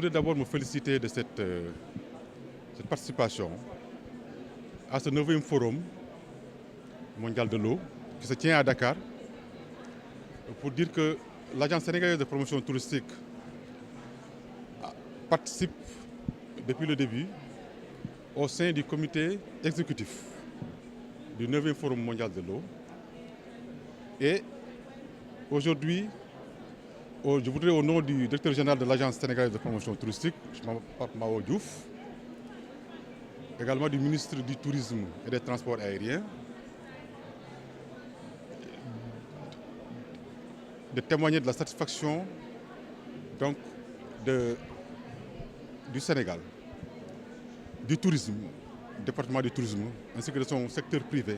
voudrais d'abord me féliciter de cette participation à ce 9e forum mondial de l'eau qui se tient à Dakar pour dire que l'Agence sénégalaise de promotion touristique participe depuis le début au sein du comité exécutif du 9e forum mondial de l'eau. Et aujourd'hui, je voudrais au nom du directeur général de l'Agence sénégalaise de promotion touristique, Pape Mao Diouf, également du ministre du Tourisme et des Transports aériens, de témoigner de la satisfaction donc, du Sénégal, du tourisme, du département du tourisme, ainsi que de son secteur privé,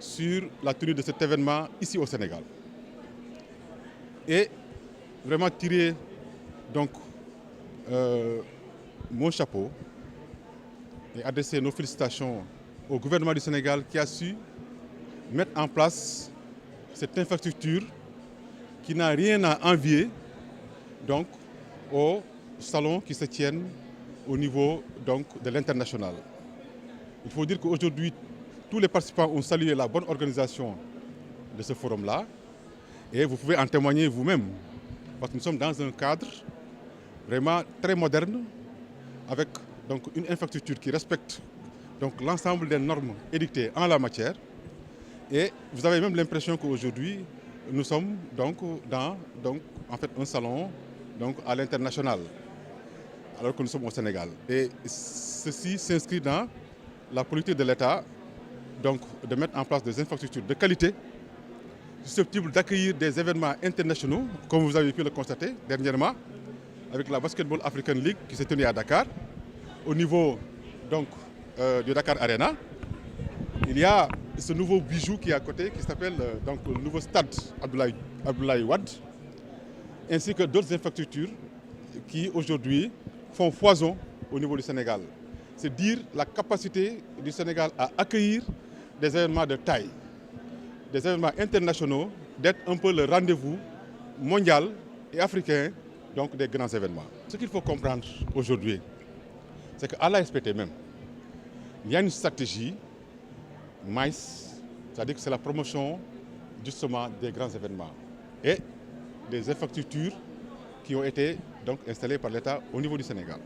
sur la tenue de cet événement ici au Sénégal. Et vraiment tirer donc mon chapeau et adresser nos félicitations au gouvernement du Sénégal qui a su mettre en place cette infrastructure qui n'a rien à envier donc, aux salons qui se tiennent au niveau donc, de l'international. Il faut dire qu'aujourd'hui, tous les participants ont salué la bonne organisation de ce forum-là et vous pouvez en témoigner vous-même parce que nous sommes dans un cadre vraiment très moderne avec donc, une infrastructure qui respecte l'ensemble des normes édictées en la matière et vous avez même l'impression qu'aujourd'hui nous sommes dans en fait, un salon à l'international alors que nous sommes au Sénégal. Et ceci s'inscrit dans la politique de l'État de mettre en place des infrastructures de qualité susceptibles d'accueillir des événements internationaux, comme vous avez pu le constater dernièrement, avec la Basketball African League qui s'est tenue à Dakar, au niveau du Dakar Arena. Il y a ce nouveau bijou qui est à côté, qui s'appelle le nouveau stade Abdoulaye Wade, ainsi que d'autres infrastructures qui aujourd'hui font foison au niveau du Sénégal. C'est dire la capacité du Sénégal à accueillir des événements de taille, des événements internationaux, d'être un peu le rendez-vous mondial et africain des grands événements. Ce qu'il faut comprendre aujourd'hui, c'est qu'à l'ASPT même, il y a une stratégie MICE, c'est-à-dire que c'est la promotion justement des grands événements et des infrastructures qui ont été installées par l'État au niveau du Sénégal.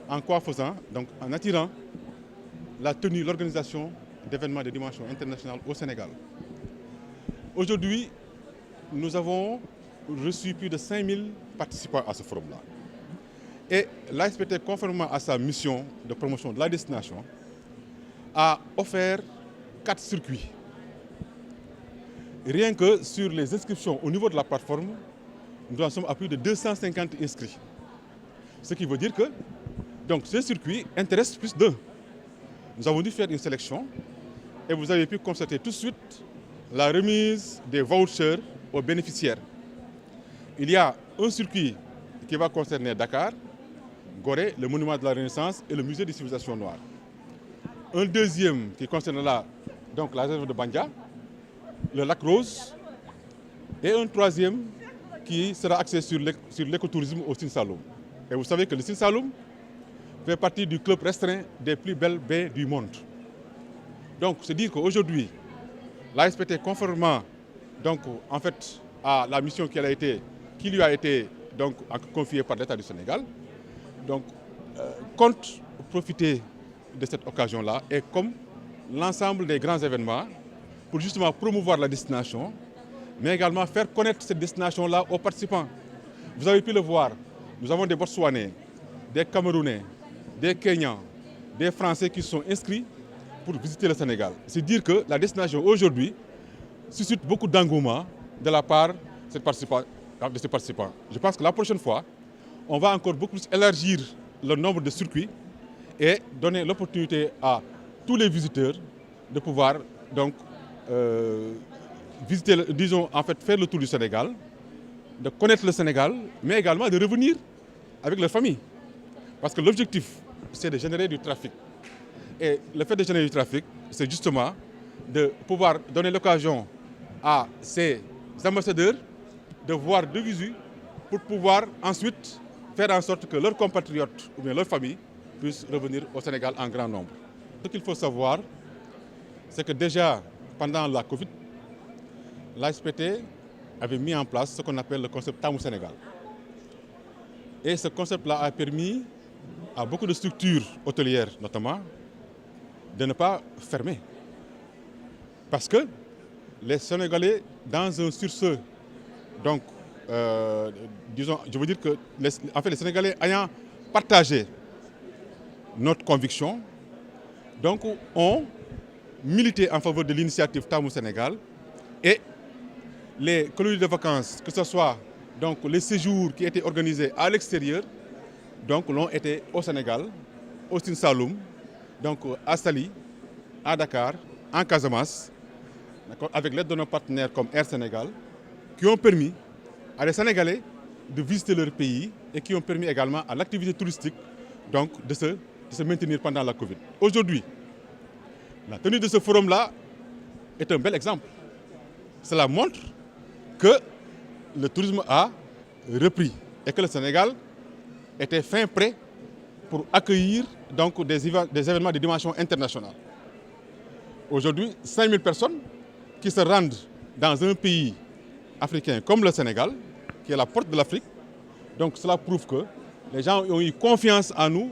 En quoi faisant? En attirant la tenue, l'organisation d'événements de dimension internationale au Sénégal. Aujourd'hui, nous avons reçu plus de 5000 participants à ce forum-là. Et l'ASPT, conformément à sa mission de promotion de la destination, a offert 4 circuits. Rien que sur les inscriptions au niveau de la plateforme, nous en sommes à plus de 250 inscrits. Ce qui veut dire que ce circuit intéresse plus d'un. Nous avons dû faire une sélection et vous avez pu constater tout de suite la remise des vouchers aux bénéficiaires. Il y a un circuit qui va concerner Dakar, Gorée, le monument de la Renaissance et le musée des civilisations noires. Un deuxième qui concernera la réserve de Bandia, le lac Rose, et un troisième qui sera axé sur l'écotourisme au Sine Saloum. Et vous savez que le Sine Saloum fait partie du club restreint des plus belles baies du monde. Donc, c'est dire qu'aujourd'hui, l'ASPT, conformément en fait, à la mission qui lui a été confiée par l'État du Sénégal, compte profiter de cette occasion-là et comme l'ensemble des grands événements pour justement promouvoir la destination, mais également faire connaître cette destination-là aux participants. Vous avez pu le voir, nous avons des Botswanais, des Camerounais, des Kenyans, des Français qui sont inscrits pour visiter le Sénégal. C'est dire que la destination aujourd'hui suscite beaucoup d'engouement de la part de ces participants. Je pense que la prochaine fois, on va encore beaucoup plus élargir le nombre de circuits et donner l'opportunité à tous les visiteurs de pouvoir visiter, faire le tour du Sénégal, de connaître le Sénégal, mais également de revenir avec leur famille. Parce que l'objectif, c'est de générer du trafic. Et le fait de générer du trafic, c'est justement de pouvoir donner l'occasion à ces ambassadeurs de voir de visu pour pouvoir ensuite faire en sorte que leurs compatriotes ou bien leurs familles puissent revenir au Sénégal en grand nombre. Ce qu'il faut savoir, c'est que déjà pendant la Covid, l'ASPT avait mis en place ce qu'on appelle le concept Tamu Sénégal. Et ce concept-là a permis à beaucoup de structures hôtelières notamment de ne pas fermer. Parce que les Sénégalais, dans un sursaut, donc, disons, je veux dire que les Sénégalais ayant partagé notre conviction, donc ont milité en faveur de l'initiative Tamu Sénégal et les colonies de vacances, que ce soit donc, les séjours qui étaient organisés à l'extérieur, donc l'ont été au Sénégal, au Sine Saloum, donc à Saly, à Dakar, en Casamance, avec l'aide de nos partenaires comme Air Sénégal, qui ont permis à les Sénégalais de visiter leur pays et qui ont permis également à l'activité touristique donc, de se maintenir pendant la Covid. Aujourd'hui, la tenue de ce forum-là est un bel exemple. Cela montre que le tourisme a repris et que le Sénégal était fin prêt pour accueillir donc, des événements de dimension internationale. Aujourd'hui, 5000 personnes qui se rendent dans un pays africain comme le Sénégal, qui est la porte de l'Afrique. Donc cela prouve que les gens ont eu confiance en nous.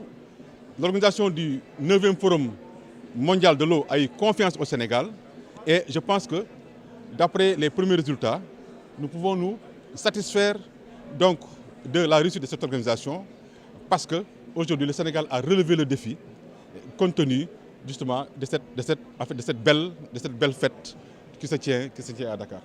L'organisation du 9e Forum mondial de l'eau a eu confiance au Sénégal. Et je pense que, d'après les premiers résultats, nous pouvons nous satisfaire donc, de la réussite de cette organisation parce qu'aujourd'hui, le Sénégal a relevé le défi compte tenu justement de cette belle fête qui se tient à Dakar.